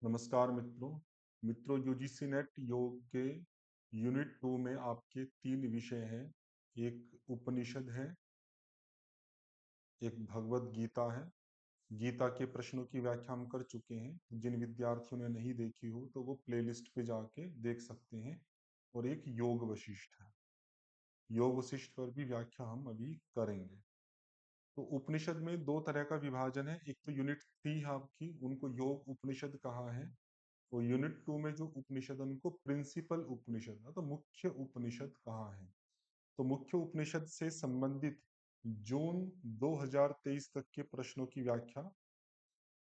नमस्कार मित्रों। UGC net योग के यूनिट 2 में आपके 3 विषय हैं। एक उपनिषद है, एक भगवत गीता है। गीता के प्रश्नों की व्याख्या हम कर चुके हैं। जिन विद्यार्थियों ने नहीं देखी हो तो वो प्लेलिस्ट पे जाके देख सकते हैं। और एक योग वशिष्ठ है। योग वशिष्ठ पर भी व्याख्या हम अभी करेंगे। तो उपनिषद में 2 तरह का विभाजन है। एक तो यूनिट 3 है आपकी, उनको योग उपनिषद कहा है। तो यूनिट 2 में जो उपनिषद है उनको प्रिंसिपल उपनिषद, तो मुख्य उपनिषद कहा है। तो मुख्य उपनिषद से संबंधित जून 2023 तक के प्रश्नों की व्याख्या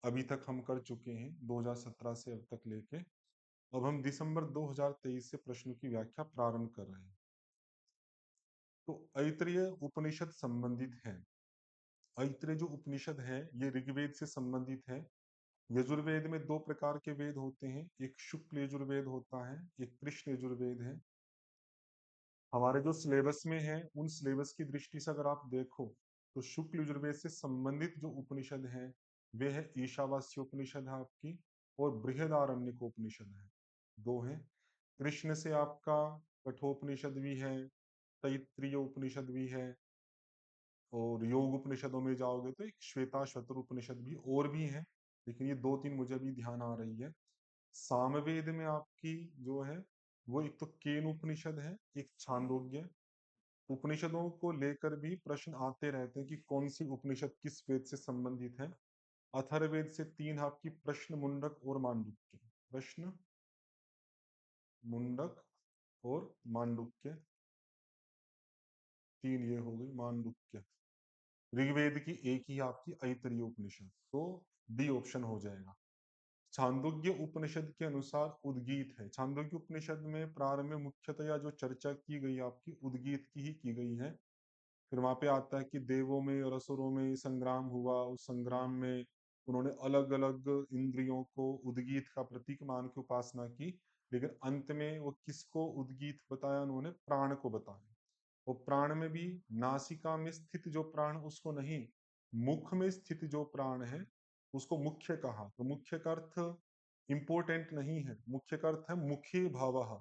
अभी तक हम कर चुके हैं, 2017 से अब तक लेके। अब हम दिसंबर 2023 से प्रश्नों की व्याख्या प्रारंभ कर रहे हैं। तो ऐतरेय उपनिषद संबंधित है। ऐतरेय जो उपनिषद है ये ऋग्वेद से संबंधित है। यजुर्वेद में 2 प्रकार के वेद होते हैं, एक शुक्ल यजुर्वेद होता है, एक कृष्ण यजुर्वेद है। हमारे जो सिलेबस में है उन सिलेबस की दृष्टि से अगर आप देखो तो शुक्ल यजुर्वेद से संबंधित जो उपनिषद है वे है ईशावास्य उपनिषद है आपकी, और बृहदारण्यक उपनिषद है। 2 है। कृष्ण से आपका कठोपनिषद भी है, तैत्तिरीय उपनिषद भी है, और योग उपनिषदों में जाओगे तो एक श्वेताश्वतर उपनिषद भी और भी है। लेकिन ये 2-3 मुझे भी ध्यान आ रही है। सामवेद में आपकी जो है वो एक तो केन उपनिषद है, एक छांदोग्य। उपनिषदों को लेकर भी प्रश्न आते रहते हैं कि कौन सी उपनिषद किस वेद से संबंधित है। अथर्ववेद से 3 आपकी प्रश्न मुंडक और मांडुक्य। प्रश्न मुंडक और मांडुक्य, 3 ये हो गई मांडुक्य। ऋग्वेद की एक ही आपकी ऐतरेय उपनिषद, तो डी ऑप्शन हो जाएगा। छांदोग्य उपनिषद के अनुसार उद्गीत है। छांदोग्य उपनिषद में प्रारंभ में मुख्यतया जो चर्चा की गई आपकी उद्गीत की ही की गई है। फिर वहां पे आता है कि देवों में और असुरों में संग्राम हुआ, उस संग्राम में उन्होंने अलग अलग इंद्रियों को उद्गीत का प्रतीक मान के उपासना की। लेकिन अंत में वो किसको उद्गीत बताया, उन्होंने प्राण को बताया। वो प्राण में भी नासिका में स्थित जो प्राण उसको नहीं, मुख में स्थित जो प्राण है उसको मुख्य कहा। तो मुख्य का अर्थ इंपोर्टेंट नहीं है, मुख्य का अर्थ है मुखी भावः,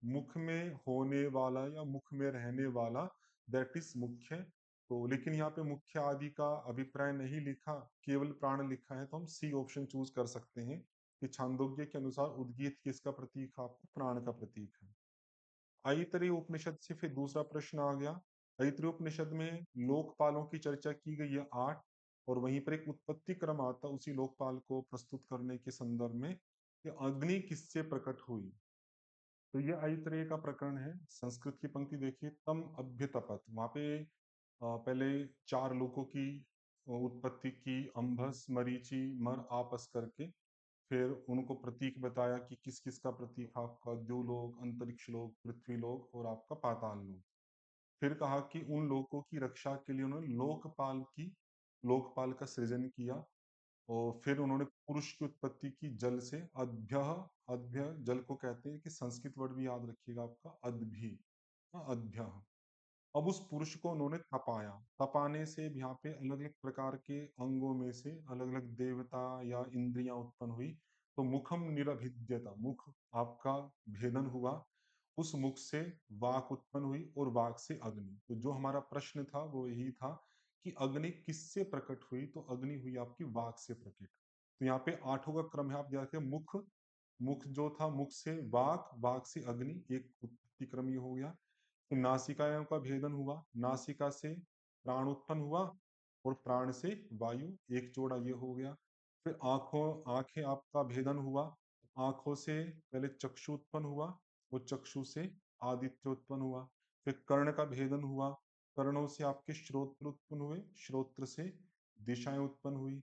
मुख में होने वाला या मुख में रहने वाला, दैट इज मुख्य। तो लेकिन यहाँ पे मुख्य आदि का अभिप्राय नहीं लिखा, केवल प्राण लिखा है, तो हम सी ऑप्शन चूज कर सकते हैं कि छांदोग्य के अनुसार उद्गीत किसका प्रतीक है, आपको प्राण का प्रतीक है। ऐतरेय उपनिषद से फिर दूसरा प्रश्न आ गया। ऐतरेय उपनिषद में लोकपालों की चर्चा की गई है 8, और वहीं पर एक उत्पत्ति क्रम आता उसी लोकपाल को प्रस्तुत करने के संदर्भ में कि अग्नि किससे प्रकट हुई। तो ये ऐतरेय का प्रकरण है। संस्कृत की पंक्ति देखिए, तम अभ्यतपत, वहां पे पहले 4 लोगों की उत्पत्ति की, अंभस मरीचि मर आपस करके। फिर उनको प्रतीक बताया कि किस किस का प्रतीक है, आपका द्युलोक, अंतरिक्ष लोक, पृथ्वी लोक और आपका पाताल लोक। फिर कहा कि उन लोगों की रक्षा के लिए उन्होंने लोकपाल का सृजन किया। और फिर उन्होंने पुरुष की उत्पत्ति की जल से, अद्भ्य। अद्भ्य जल को कहते हैं, कि संस्कृत वर्ड भी याद रखिएगा आपका अद्भि, अद्भ्य। अब उस पुरुष को उन्होंने तपाया। तपाने से भी यहाँ पे अलग अलग प्रकार के अंगों में से अलग अलग देवता या इंद्रियां उत्पन्न हुई। तो मुखम निरभिद्यता, मुख आपका भेदन हुआ। उस मुख से वाक उत्पन्न हुई और वाक से अग्नि। तो जो हमारा प्रश्न था वो यही था कि अग्नि किससे प्रकट हुई, तो अग्नि हुई आपकी वाक से प्रकट। तो यहाँ पे 8 का क्रम है, आप देखिए मुख, मुख जो था मुख से वाक, वाक से अग्नि, एक उत्पत्ति क्रम ये हो गया। फिर नासिकाओं का भेदन हुआ, नासिका से प्राण उत्पन्न हुआ और प्राण से वायु, एक जोड़ा ये हो गया। फिर आंखें आपका भेदन हुआ, आंखों से पहले चक्षु उत्पन्न हुआ और चक्षु से आदित्य उत्पन्न हुआ। फिर कर्ण का भेदन हुआ, कर्णों से आपके श्रोत्र उत्पन्न हुए, श्रोत्र से दिशाएं उत्पन्न हुई।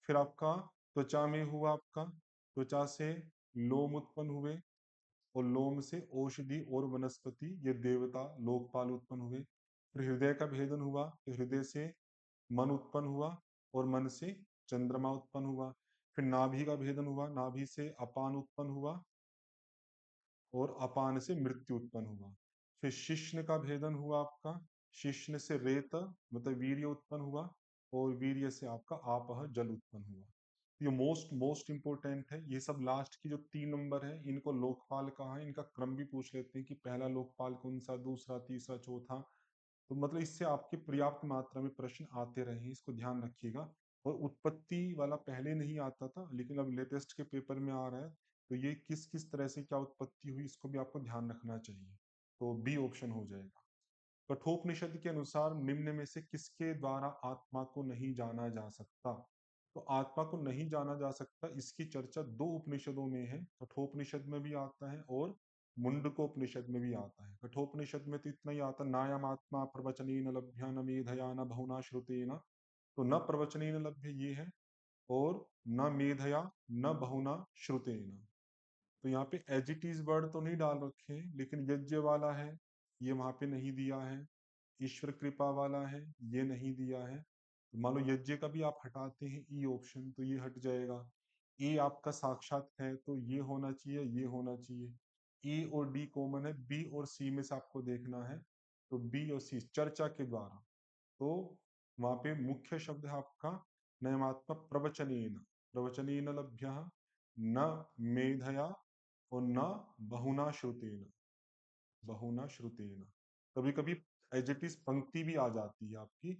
फिर आपका त्वचा में हुआ, आपका त्वचा से लोम उत्पन्न हुए, और लोम से औषधि और वनस्पति, ये देवता लोकपाल उत्पन्न हुए। फिर हृदय का भेदन हुआ, तो हृदय से मन उत्पन्न हुआ और मन से चंद्रमा उत्पन्न हुआ। फिर नाभि का भेदन हुआ, नाभि से अपान उत्पन्न हुआ और अपान से मृत्यु उत्पन्न हुआ। फिर शिश्न का भेदन हुआ आपका, शिश्न से रेत मतलब वीर्य उत्पन्न हुआ, और वीर्य से आपका आपह जल उत्पन्न हुआ। ये मोस्ट मोस्ट इंपॉर्टेंट है। ये सब लास्ट की जो 3 नंबर है इनको लोकपाल कहा है। इनका क्रम भी पूछ लेते हैं कि पहला लोकपाल कौन सा, दूसरा, तीसरा, चौथा। तो मतलब इससे आपके पर्याप्त मात्रा में प्रश्न आते रहे, इसको ध्यान रखिएगा। और उत्पत्ति वाला पहले नहीं आता था, लेकिन अब लेटेस्ट के पेपर में आ रहा है। तो ये किस किस तरह से क्या उत्पत्ति हुई इसको भी आपको ध्यान रखना चाहिए। तो बी ऑप्शन हो जाएगा। कठोपनिषद के अनुसार निम्न में से किसके द्वारा आत्मा को नहीं जाना जा सकता? तो आत्मा को नहीं जाना जा सकता, इसकी चर्चा 2 उपनिषदों में है। कठोपनिषद में भी आता है और मुंडकोपनिषद में भी आता है। कठोपनिषद में तो इतना ही आता है, नायम आत्मा प्रवचनेन लभ्य न मेधया न बहुना श्रुतेन। तो न प्रवचनेन लभ्य ये है, और न मेधया न बहुना श्रुतेन। तो यहाँ पे एज इट इज वर्ड तो नहीं डाल रखे हैं, लेकिन यज्ञ वाला है, ये वहां पे नहीं दिया है। ईश्वर कृपा वाला है, ये नहीं दिया है। तो मान लो यज्ञ का भी आप हटाते हैं ई ऑप्शन, तो ये हट जाएगा। ए आपका साक्षात है, तो ये होना चाहिए, ये होना चाहिए। ए और डी कॉमन है, बी और सी में से आपको देखना है। तो बी और सी चर्चा के द्वारा। तो वहां पे मुख्य शब्द है आपका नयमात्मा प्रवचनेन। प्रवचनेन लभ्य न मेधया और न बहुना श्रुतेन। बहुना श्रुतेन। कभी कभी एज इट इज पंक्ति भी आ जाती है आपकी।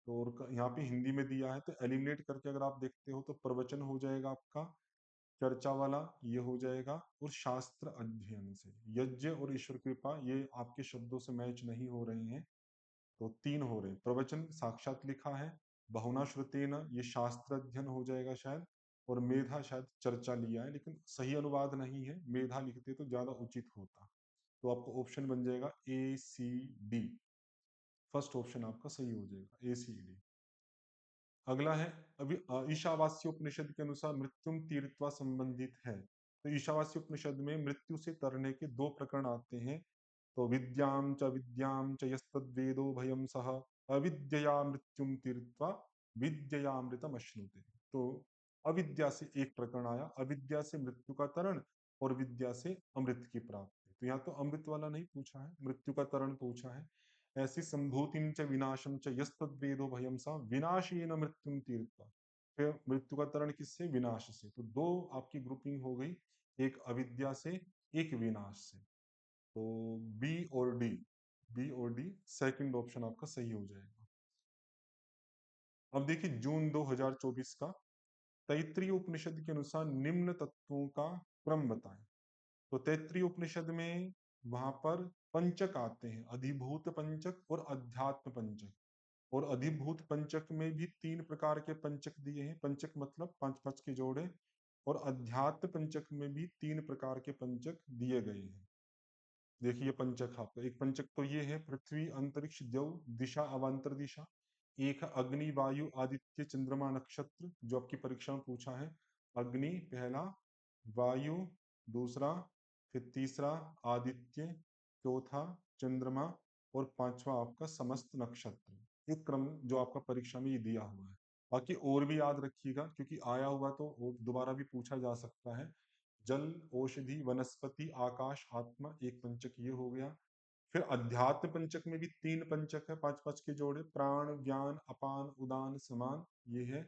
तो और यहाँ पे हिंदी में दिया है, तो एलिमिनेट करके अगर आप देखते हो तो प्रवचन हो जाएगा आपका, चर्चा वाला ये हो जाएगा, और शास्त्र अध्ययन से। यज्ञ और ईश्वर कृपा ये आपके शब्दों से मैच नहीं हो रहे हैं। तो 3 हो रहे हैं। प्रवचन साक्षात लिखा है, बहुना श्रुतेन ये शास्त्र अध्ययन हो जाएगा शायद, और मेधा शायद चर्चा लिया है, लेकिन सही अनुवाद नहीं है, मेधा लिखते तो ज्यादा उचित होता। तो आपका ऑप्शन बन जाएगा ए सी डी। फर्स्ट ऑप्शन आपका सही हो जाएगा, ए सी डी। अगला है, अभी ईशावास्य उपनिषद के अनुसार मृत्युम तीर्थवा संबंधित है। तो ईशावास्य उपनिषद में मृत्यु से तरने के 2 प्रकरण आते हैं। तो विद्याम च यस्तद्वेदो भयम सह अविद्यया मृत्युम तीर्थवा विद्ययामृतम अश्नुते। तो अविद्या से एक प्रकरण आया, अविद्या से मृत्यु का तरण और विद्या से अमृत की प्राप्ति। तो यहाँ तो अमृत वाला नहीं पूछा है, मृत्यु का तरण पूछा है। ऐसी संभूतिम च विनाशम च यस्तद्वेदो भयम सा विनाशेन मृत्युम तीर्थवा। फिर मृत्यु का तरण किससे? विनाश से। तो 2 आपकी ग्रुपिंग हो गई, एक अविद्या से, एक विनाश से। तो बी और डी, बी और डी सेकंड ऑप्शन आपका सही हो जाएगा। अब देखिए जून 2024 का तैत्रीय उपनिषद के अनुसार निम्न तत्वों का क्रम बताएं। तो तैत्रीय उपनिषद में वहां पर पंचक आते हैं, अधिभूत पंचक और अध्यात्म पंचक। और अधिभूत पंचक में भी 3 प्रकार के पंचक दिए हैं, पंचक मतलब 5-5 के जोड़े। और अध्यात्म पंचक में भी 3 प्रकार के पंचक दिए गए हैं। देखिए पंचक आपका, एक पंचक तो ये है पृथ्वी अंतरिक्ष द्यौ दिशा अवान्तर दिशा। एक है अग्नि वायु आदित्य चंद्रमा नक्षत्र, जो आपकी परीक्षा में पूछा है। अग्नि पहला, वायु दूसरा, फिर तीसरा आदित्य, चौथा चंद्रमा, और पांचवा आपका समस्त नक्षत्र। एक क्रम जो आपका परीक्षा में ये दिया हुआ है। बाकी और भी याद रखिएगा, क्योंकि आया हुआ तो और दोबारा भी पूछा जा सकता है। जल, औषधि, वनस्पति, आकाश, आत्मा, एक पंचक ये हो गया। फिर अध्यात्म पंचक में भी 3 पंचक है, 5-5 के जोड़े, प्राण, ज्ञान, अपान, उदान, समान, ये है।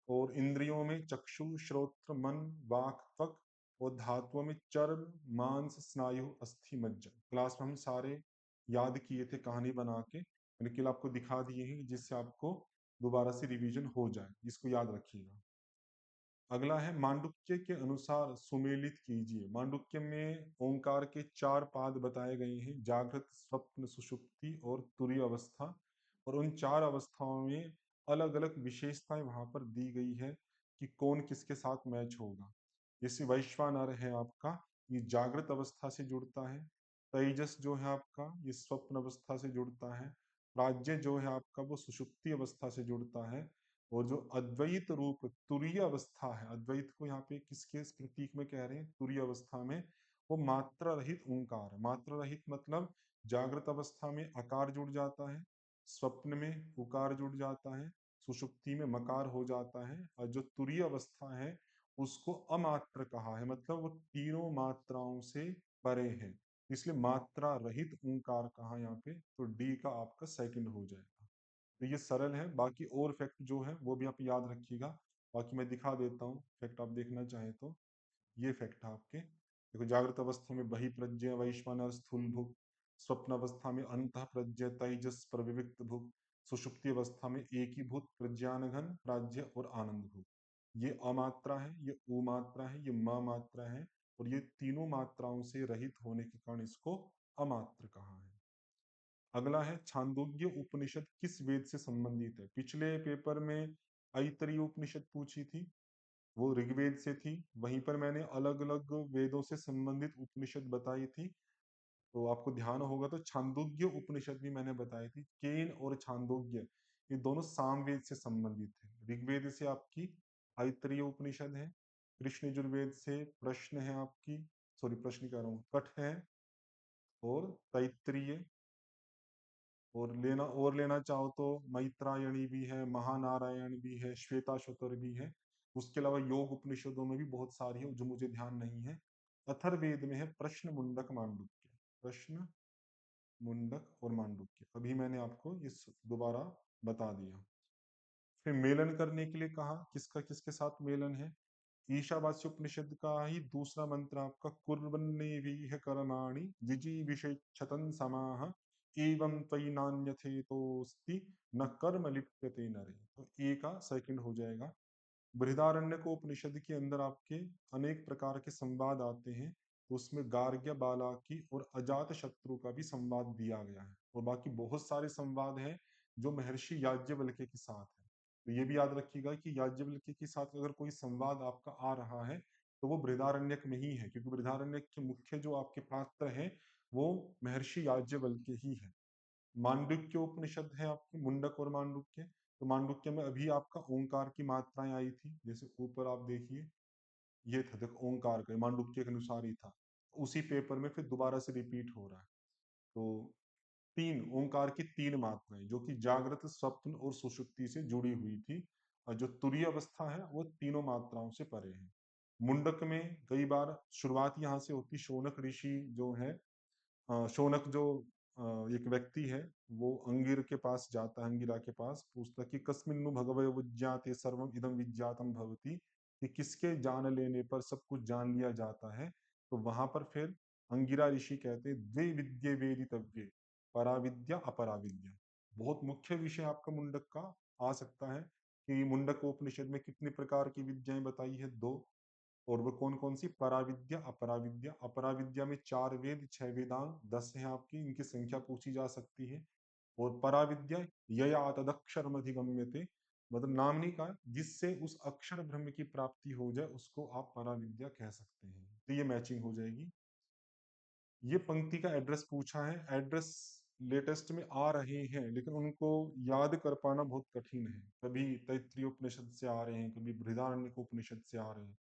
और इंद्रियों में चक्षु, श्रोत्र, मन, वाक, त्वक। और धातुओं में चर्म, मांस, स्नायु, अस्थि, मज्जा। क्लास में हम सारे याद किए थे कहानी बना के, मैंने कल आपको दिखा दिए हैं, जिससे आपको दोबारा से रिवीजन हो जाए, इसको याद रखिएगा। अगला है मांडुक्य के अनुसार सुमेलित कीजिए। मांडुक्य में ओंकार के 4 पाद बताए गए हैं, जागृत, स्वप्न, सुषुप्ति और तुरीय अवस्था। और उन 4 अवस्थाओं में अलग अलग विशेषताएं वहां पर दी गई है कि कौन किसके साथ मैच होगा। जैसे वैश्वानर है आपका, ये जागृत अवस्था से जुड़ता है। तेजस जो है आपका, ये स्वप्न अवस्था से जुड़ता है। प्राज्ञ जो है आपका, वो सुषुप्ति अवस्था से जुड़ता है। और जो अद्वैत रूप तुरीय अवस्था है, अद्वैत को यहाँ पे किसके प्रतीक में कह रहे हैं? तुरीय अवस्था में। वो मात्रा रहित ओंकार। मात्रा रहित मतलब जागृत अवस्था में अकार जुड़ जाता है, स्वप्न में उकार जुड़ जाता है, सुषुप्ति में मकार हो जाता है, और जो तुरीय अवस्था है उसको अमात्र कहा है, मतलब वो तीनों मात्राओं से परे है। इसलिए मात्रा रहित ओंकार कहा यहाँ पे, तो डी का आपका सेकंड हो जाएगा। तो ये सरल है, बाकी और फैक्ट जो है वो भी आप याद रखिएगा। बाकी मैं दिखा देता हूँ फैक्ट, आप देखना चाहें तो। ये फैक्ट है आपके, देखो, जागृत अवस्था में बहि प्रज्ञ वैश्वानर स्थूल भुक, स्वप्न अवस्था में अंत प्रज्ञ तेजस प्रविविक्त भुक, सुषुप्ति अवस्था में एकीभूत प्रज्ञान घन प्राज्य और आनंद भुक। ये अमात्रा है, ये उ मात्रा है, ये म मात्रा है, और ये तीनों मात्राओं से रहित होने के कारण इसको अमात्र कहा है। अगला है छांदोग्य उपनिषद किस वेद से संबंधित है। पिछले पेपर में ऐतरेय उपनिषद पूछी थी, वो ऋग्वेद से थी। वहीं पर मैंने अलग अलग वेदों से संबंधित उपनिषद बताई थी, तो आपको ध्यान होगा तो छांदोग्य उपनिषद भी मैंने बताई थी। केन और छांदोग्य ये दोनों सामवेद से संबंधित है। ऋग्वेद से आपकी ऐतरेय उपनिषद है, कृष्ण यजुर्वेद से प्रश्न है आपकी, सॉरी प्रश्न कह रहा हूँ, कठ है, और तैत्तिरीय, और लेना चाहो तो मैत्रायणी भी है, महानारायण भी है, श्वेताश्वतर भी है। उसके अलावा योग उपनिषदों में भी बहुत सारी है जो मुझे ध्यान नहीं है। अथर्ववेद में है प्रश्न मुंडक मांडुक्य, प्रश्न मुंडक और मांडुक्य, अभी मैंने आपको इस दोबारा बता दिया। फिर मेलन करने के लिए कहा, किसका किसके साथ मेलन है। ईशावास्य उपनिषद का ही दूसरा मंत्र आपका कुर्वन्नेवीह कर्माणि जिजीविषेच्छतन समाह एवं त्वयि नान्यथेतोस्ति न कर्म लिप्यते नरे। तो ए का सेकंड हो जाएगा। बृहदारण्यक उपनिषद के अंदर आपके अनेक प्रकार के संवाद आते हैं, तो उसमें गार्ग्य बालाकी और अजात शत्रु का भी संवाद दिया गया है, और बाकी बहुत सारे संवाद हैं जो महर्षि याज्ञवल्क्य के साथ है। तो ये भी याद रखिएगा कि याज्ञवल्क्य के साथ अगर कोई संवाद आपका आ रहा है तो वो बृहदारण्यक में ही है, क्योंकि बृहदारण्यक के मुख्य जो आपके पात्र हैं वो महर्षि याज्ञवल्क्य ही है। मांडुक्य उपनिषद है आपकी, मुंडक और मांडुक्य। तो मांडुक्य में अभी आपका ओंकार की मात्राएं आई थी, जैसे ऊपर आप देखिए, ये था, देखो ओंकार का मांडुक्य के अनुसार ही था। उसी पेपर में फिर दोबारा से रिपीट हो रहा है। तो तीन ओंकार की तीन मात्राएं जो कि जागृत, स्वप्न और सुषुप्ति से जुड़ी हुई थी, और जो तुरीय अवस्था है वो तीनों मात्राओं से परे है। मुंडक में कई बार शुरुआत यहाँ से होती, शौनक ऋषि जो है, शौनक जो एक व्यक्ति है, वो अंगिर के पास जाता है, अंगिरा के पास पूछता कि कस्मिन्नु भगवय विज्ञाते सर्वम इदम विज्ञातम भवति, कि किसके जान लेने पर सब कुछ जान लिया जाता है। तो वहां पर फिर अंगिरा ऋषि कहते हैं द्वे विद्ये वेदितव्ये, पराविद्या अपराविद्या। बहुत मुख्य विषय आपका मुंडक का आ सकता है कि मुंडक उपनिषद में कितने प्रकार की विद्याएं बताई है, दो, और वो कौन कौन सी, पराविद्या अपराविद्या। अपराविद्या में 4 वेद 6 वेदांग 10 है आपकी, इनकी संख्या पूछी जा सकती है। और पराविद्या यया तदक्षरमधिगम्यते, मतलब नाम नहीं कहा, जिससे उस अक्षर ब्रह्म की प्राप्ति हो जाए उसको आप पराविद्या कह सकते हैं। तो ये मैचिंग हो जाएगी। ये पंक्ति का एड्रेस पूछा है, एड्रेस लेटेस्ट में आ रहे हैं लेकिन उनको याद कर पाना बहुत कठिन है। कभी तैत्तिरीय उपनिषद से आ रहे हैं, कभी बृहदारण्यक उपनिषद से आ रहे हैं।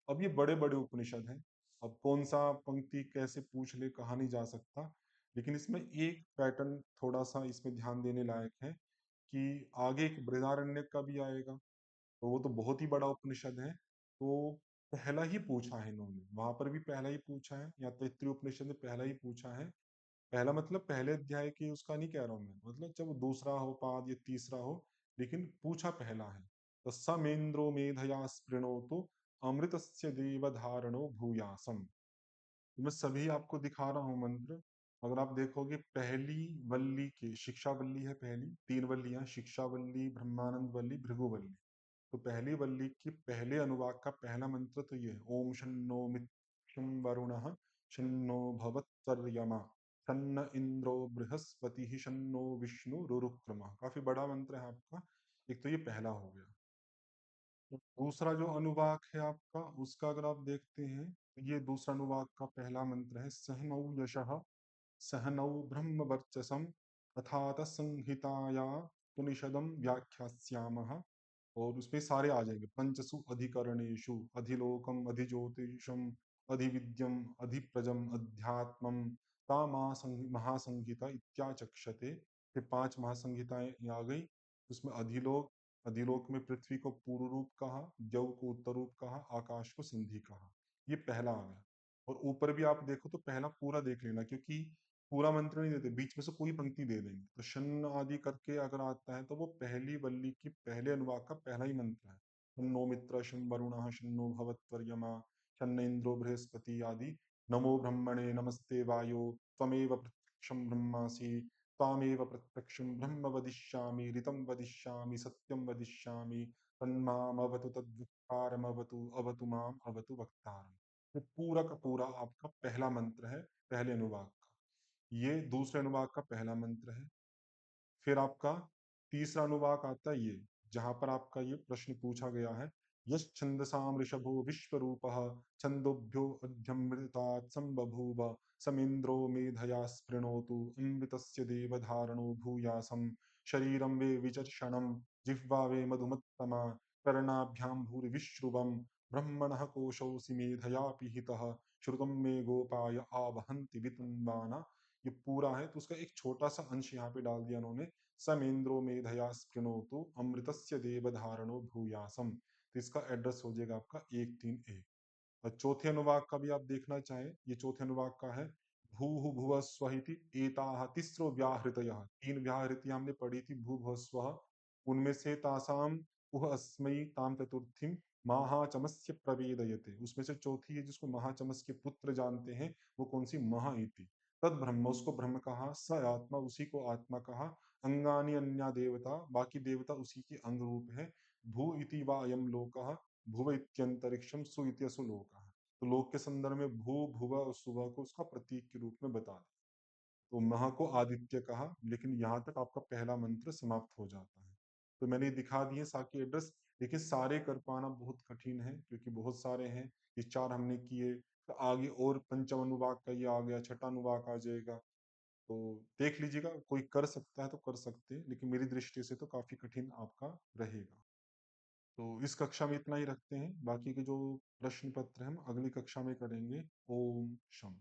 अब ये बड़े बड़े उपनिषद हैं, अब कौन सा पंक्ति कैसे पूछ ले कहा नहीं जा सकता। लेकिन इसमें एक पैटर्न थोड़ा सा इसमें ध्यान देने लायक है कि आगे एक बृहदारण्यक का भी आएगा, तो वो तो बहुत ही बड़ा उपनिषद है। तो पहला ही पूछा है इन्होंने, वहां पर भी पहला ही पूछा है, या तैत्तिरीय उपनिषद में पहला ही पूछा है। पहला मतलब पहले अध्याय की उसका नहीं कह रहा हूं मैं, मतलब चाहे वो दूसरा हो पाद या तीसरा हो, लेकिन पूछा पहला है। तो समेन्द्रो मेधया स्पृणोतु अमृतस्य देवधारणो भूयासम। मैं सभी आपको दिखा रहा हूं मंत्र। अगर आप देखोगे पहली वल्ली के, शिक्षा वल्ली है पहली, 3 वल्लियां, शिक्षा वल्ली, ब्रह्मानंद वल्ली, भृगु वल्ली। तो पहली वल्ली की पहले अनुवाक का पहला मंत्र तो ये है, ओम शन्नो मित्रम वरुणः शन्नो भवत्वर्यमा शन्न इंद्रो बृहस्पति शन्नो विष्णु रुरुक्रमः। काफी बड़ा मंत्र है आपका। एक तो ये पहला हो गया। तो दूसरा जो अनुवाक है आपका, उसका अगर आप देखते हैं, तो ये दूसरा अनुवाक का पहला मंत्र है, सहनौ यशः सहनौ ब्रह्म वर्चसम अथात संहिताया पुनिषदम व्याख्यास्यामः। और उसमें सारे आ जाएंगे, पंचसु अधिकरणेषु अधिलोकम अधिज्योतिषम अधिविद्यम अधिप्रजम अध्यात्मम महासंहिता इत्याचक्षते। फिर 5 महासंहिताएं आ गई। उसमें अधिलोक, अधिलोक में पृथ्वी को पूर्व रूप कहा, जव को उत्तर रूप कहा, आकाश को संधि कहा। ये पहला आ गया। और ऊपर भी आप देखो तो पहला पूरा देख लेना, क्योंकि पूरा मंत्र नहीं देते, बीच में से कोई पंक्ति दे देंगे। तो शन्न आदि करके अगर आता है तो वो पहली वल्ली की पहले अनुवाक का पहला ही मंत्र है। शन्नो मित्रः शं वरुणः शन्नो भवत्वर्यमा शन्न इन्द्रो बृहस्पति आदि। नमो ब्रह्मणे नमस्ते वायो त्वमेव प्रत्यक्षं ब्रह्मासि त्वामेव प्रत्यक्षं ब्रह्म वदिष्यामि ऋतं वदिष्यामि सत्यं वदिष्यामि तन्मामवतु तद्वक्तारमवतु अवतु माम अवतु वक्तारम्। ये पूरा का पूरा आपका पहला मंत्र है पहले अनुवाक का। ये दूसरे अनुवाक का पहला मंत्र है। फिर आपका तीसरा अनुवाक आता है ये, जहाँ पर आपका ये प्रश्न पूछा गया है, यश्छन्दसां ऋषभो विश्वरूपः छन्दोभ्यो अध्यमृतात् सम्बभूव समिन्द्रो मेधया स्पृणोतु अमृतस्य देवधारणो भूयासं शरीरं मे विचर्षणं जिह्वा मे मधुमत्तमा कर्णाभ्यां भूरिविश्रुवं ब्रह्मणः कोशोऽसि मेधया पिहितः श्रुतं मे गोपाय आवहन्ति वितन्वाना। ये पूरा है तो उसका एक छोटा सा अंश यहाँ पे डाल दिया उन्होंने, समेन्द्रो मेधया स्पृणोतु अमृतस्य देवधारणो भूयासम। तो इसका एड्रेस हो जाएगा आपका 131। और चौथे अनुवाक का भी आप देखना चाहें, ये चौथे अनुवाक का है, भू भुव स्वहिति एताः तिस्रो व्याहृतयः। तीन व्याहृतियां हमने पढ़ी थी भू भुव स्वः, उनमें से तासाम उह अस्मै ताम चतुर्थीम महाचमस्य प्रवेदयते, उसमें से चौथी है जिसको महाचमस के पुत्र जानते हैं, वो कौन सी, महा इति। तद ब्रह्म, उसको ब्रह्म कहा, स आत्मा, उसी को आत्मा कहा, अंगानि अन्या देवता, बाकी देवता उसी के अंग रूप है। भू इति वा अयम लोकः, भुव इत्यंतरिक्षम, सु इत्यसु लोकः। तो लोक के संदर्भ में भू भुव और सुबह को उसका प्रतीक के रूप में बता दिया। तो महा को आदित्य कहा, लेकिन यहाँ तक आपका पहला मंत्र समाप्त हो जाता है। तो मैंने ये दिखा दिए सारे एड्रेस। देखिए सारे कर पाना बहुत कठिन है क्योंकि बहुत सारे हैं। ये चार हमने किए, तो आगे और पंचम अनुवाक का ये आ गया, छठा अनुवाक आ जाएगा। तो देख लीजिएगा, कोई कर सकता है तो कर सकते हैं, लेकिन मेरी दृष्टि से तो काफी कठिन आपका रहेगा। तो इस कक्षा में इतना ही रखते हैं, बाकी के जो प्रश्न पत्र हैं हम अगली कक्षा में करेंगे। ओम शम।